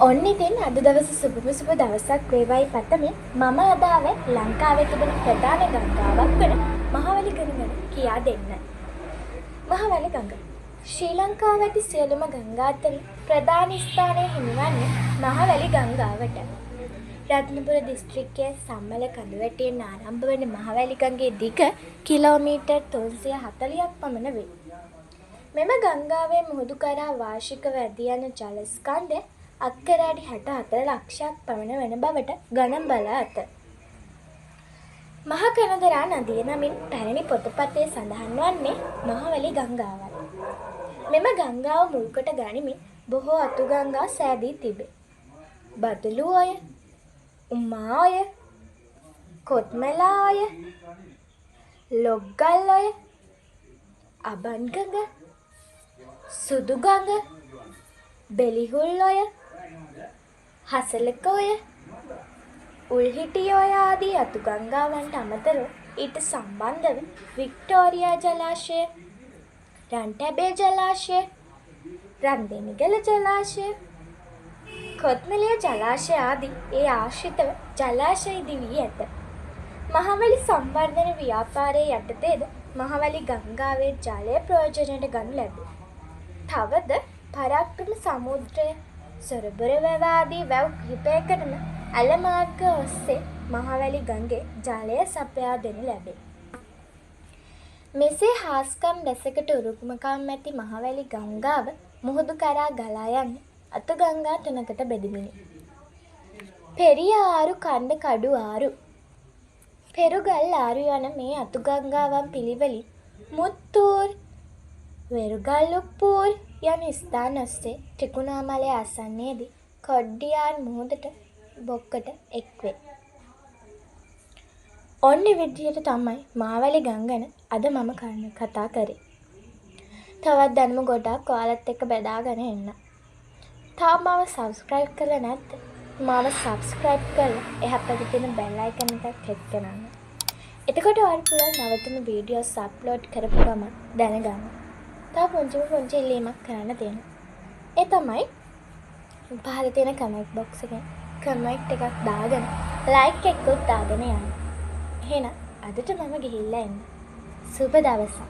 ඔන්න ඉතින් අද දවසේ සුබම සුබ දවසක් වේවායි පතමින් මම අද ආවේ ලංකාවේ තිබෙන ප්‍රධාන ගංගාවක් වන මහවැලි ගඟ ගැන කියා දෙන්න. මහවැලි ගඟ ශ්‍රී ලංකාවේ ඇති සියලුම ගංගා අතරින් ප්‍රධාන ස්ථානය හිමිවන්නේ මහවැලි ගංගාවට. රත්නපුර දිස්ත්‍රික්කයේ සම්මල කඳුවැටියෙන් ආරම්භ වන මහවැලි ගඟේ දිග කිලෝමීටර් 340ක් පමණ වේ. මෙම ගංගාවේ මුහුදු කරා වාර්ෂිකව ඇදී යන ජල ස්කන්ධය අක්කරාඩි 64 ලක්ෂයක් පමණ වන බවට ගණන් බලා ඇත. මහා කනදරා නදිය නමින් පැරණි පොතපතේ සඳහන් වන්නේ මහවැලි ගංගාවයි. මෙම ගංගාව මුල්කොට ගනිමින් බොහෝ අතු ගංගා සෑදී තිබේ. බදලු ඔය, උමා ඔය, කොත්මලා ඔය, ලොග්ගල් ඔය, අබන් ගඟ, සුදු ගඟ, බෙලිහුල් ඔය, හසලක ඔය, උල්හිටිය ඔය ආදී අතු ගංගාවන්ට අමතරව ඊට සම්බන්ධව වික්ටෝරියා ජලාශය, රන්ටැබේ ජලාශය, රන්දෙනිගල ජලාශය, කොත්මලේ ජලාශය ආදී ඒ ආශ්‍රිතව ජලාශය ඉදිවී ඇත. මහවැලි සංවර්ධන ව්‍යාපාරයේ යටතේද මහවැලි ගංගාවේ ජලය ප්‍රයෝජනයට ගනු ලැබේ. තවද පරාක්‍රම සමුද්‍රය, සොරබුර වැව ආදී වැව් කිහිපයකටම ඇල මාර්ග ඔස්සේ මහවැලි ගඟේ ජලය සපයා දෙනු ලැබේ. මෙසේ හාස්කම් දැසකට උරුමකම් ඇති මහවැලි ගංගාව මුහුදු කරා ගලා යන්නේ අතු ගංගා තුනකට බෙදෙමිනි. පෙරිය ආරු, කණ්ඩ කඩු ආරු, පෙරුගල් ආරු යන මේ අතු ගංගාවන් පිළිවෙලින් මුත්තූර්, වෙරුගල්උප්පූර් යන ස්ථාන ඔස්සේ ත්‍රිකුණාමලය ආසන්නයේදී කොඩ්ඩියාන් මුහුදට බොක්කට එක්වේ. ඔන්න විදිහට තමයි මහවැලි ගඟ ගැන අද මම කතා කරේ. තවත් දැනුම ගොඩක් ඔයාලත් එක්ක බෙදාගෙන එන්න. තාම මාව සබ්ස්ක්‍රයිබ් කරලා නැත්නම් මාව සබ්ස්ක්‍රයිබ් කරලා එහා පැත්තේ තියෙන බෙල් අයිකන් එක ක්ලික් කරන්න. එතකොට ඔයාලට පුළුවන් නවතුණු වීඩියෝස් අප්ලෝඩ් කරපු ගමන් දැනගන්න. තව පුංචි ඉල්ලීමක් කරන්න තියෙනවා. ඒ තමයි පහළ තියෙන කමෙන්ට් බොක්ස් එකෙන් කමෙන්ට් එකක් දාගෙන ලයික් එකකුත් දාගෙන යන්න. එහෙනම් අදට මම ගිහිල්ලා එන්න. සුබ දවසක්.